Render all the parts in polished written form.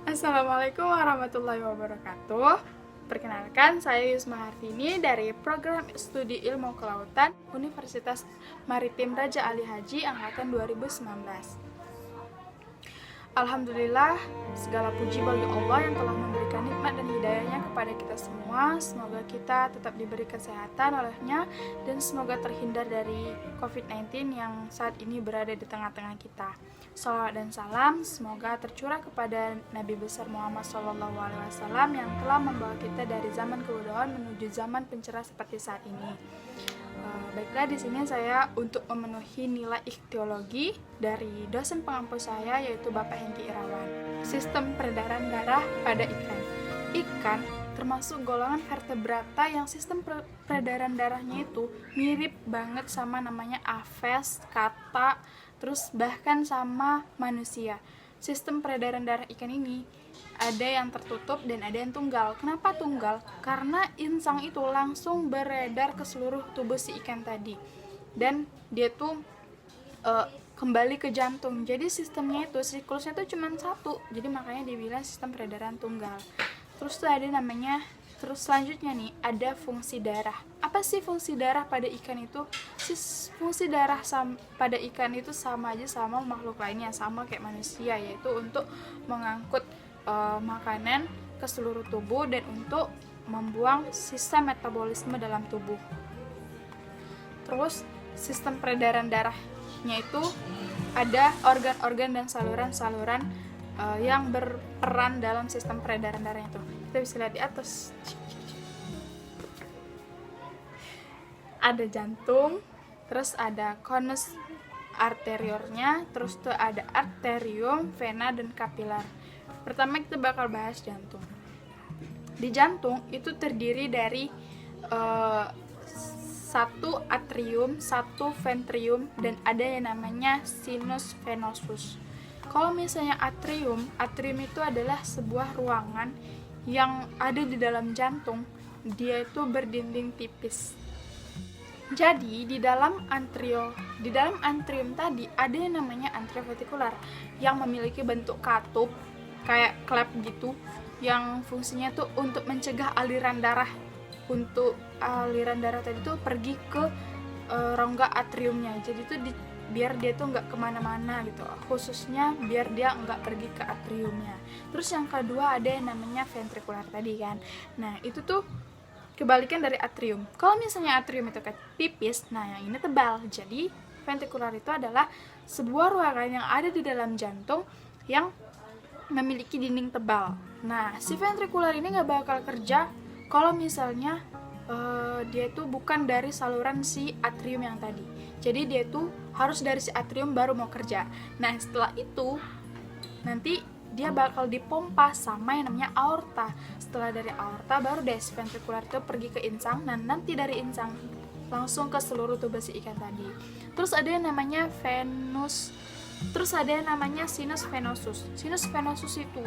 Assalamualaikum warahmatullahi wabarakatuh. Perkenalkan, saya Yusma Hartini dari Program Studi Ilmu Kelautan Universitas Maritim Raja Ali Haji Angkatan 2019. Alhamdulillah, segala puji bagi Allah yang telah memberikan nikmat dan hidayahnya kepada kita semua. Semoga kita tetap diberi kesehatan olehnya dan semoga terhindar dari COVID-19 yang saat ini berada di tengah-tengah kita. Salawat dan salam semoga tercurah kepada Nabi besar Muhammad SAW yang telah membawa kita dari zaman kebodohan menuju zaman pencerah seperti saat ini. Baiklah, di sini saya untuk memenuhi nilai ikhtiologi dari dosen pengampu saya yaitu Bapak Hengki Irawan. Sistem peredaran darah pada ikan. Ikan termasuk golongan vertebrata yang sistem peredaran darahnya itu mirip banget sama namanya aves, kata, terus bahkan sama manusia. Sistem peredaran darah ikan ini ada yang tertutup dan ada yang tunggal. Kenapa tunggal? Karena insang itu langsung beredar ke seluruh tubuh si ikan tadi. Dan dia tuh kembali ke jantung. Jadi sistemnya itu, siklusnya itu cuma satu. Jadi makanya dibilang sistem peredaran tunggal. Terus tuh ada namanya, terus selanjutnya nih, ada fungsi darah. Apa sih fungsi darah pada ikan itu? Fungsi darah pada ikan itu sama aja sama makhluk lainnya, sama kayak manusia, yaitu untuk mengangkut makanan ke seluruh tubuh dan untuk membuang sisa metabolisme dalam tubuh. Terus sistem peredaran darahnya itu ada organ-organ dan saluran-saluran yang berperan dalam sistem peredaran darahnya itu. Kita bisa lihat di atas. Ada jantung, terus ada konus arteriornya, terus tuh ada arterium, vena, dan kapilar. Pertama kita bakal bahas jantung. Di jantung itu terdiri dari satu atrium, satu ventrium, dan ada yang namanya sinus venosus. Kalau misalnya atrium itu adalah sebuah ruangan yang ada di dalam jantung. Dia itu berdinding tipis. Jadi di dalam antrium tadi ada yang namanya antrioventrikular yang memiliki bentuk katup kayak klep gitu, yang fungsinya tuh untuk mencegah aliran darah. Untuk aliran darah tadi tuh pergi ke rongga atriumnya. Jadi tuh biar dia tuh nggak kemana-mana gitu, khususnya biar dia nggak pergi ke atriumnya. Terus yang kedua ada yang namanya ventrikular tadi kan. Nah itu tuh kebalikan dari atrium. Kalau misalnya atrium itu tipis, nah yang ini tebal. Jadi ventrikular itu adalah sebuah ruangan yang ada di dalam jantung yang memiliki dinding tebal. Nah si ventrikular ini nggak bakal kerja kalau misalnya dia itu bukan dari saluran si atrium yang tadi. Jadi dia itu harus dari si atrium baru mau kerja. Nah setelah itu nanti dia bakal dipompa sama yang namanya aorta. Setelah dari aorta baru deh si ventrikular itu pergi ke insang, dan nanti dari insang langsung ke seluruh tubuh si ikan tadi. Terus ada yang namanya venus. Terus ada yang namanya sinus venosus. Sinus venosus itu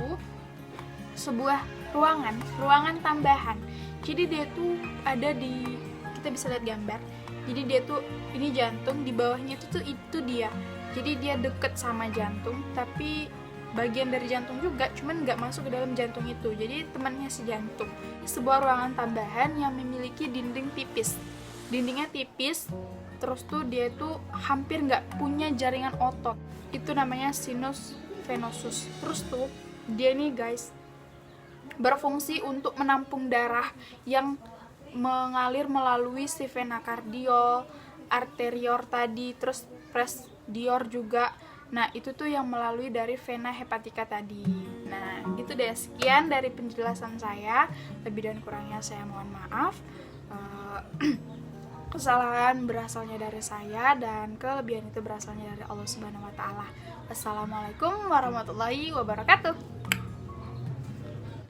sebuah ruangan tambahan. Jadi dia tuh ada di, kita bisa lihat gambar. Jadi dia tuh, ini jantung, di bawahnya itu dia. Jadi dia deket sama jantung, tapi bagian dari jantung juga, cuman nggak masuk ke dalam jantung itu. Jadi temannya si jantung. Ini sebuah ruangan tambahan yang memiliki dinding tipis. Dindingnya tipis, terus tuh dia tuh hampir nggak punya jaringan otot. Itu namanya sinus venosus. Terus tuh dia nih guys berfungsi untuk menampung darah yang mengalir melalui si vena cardio, arterior tadi, terus presdior juga. Nah itu tuh yang melalui dari vena hepatica tadi. Nah gitu deh, sekian dari penjelasan saya. Lebih dan kurangnya saya mohon maaf. Kesalahan berasalnya dari saya dan kelebihan itu berasalnya dari Allah Subhanahu wa Ta'ala. Assalamualaikum warahmatullahi wabarakatuh.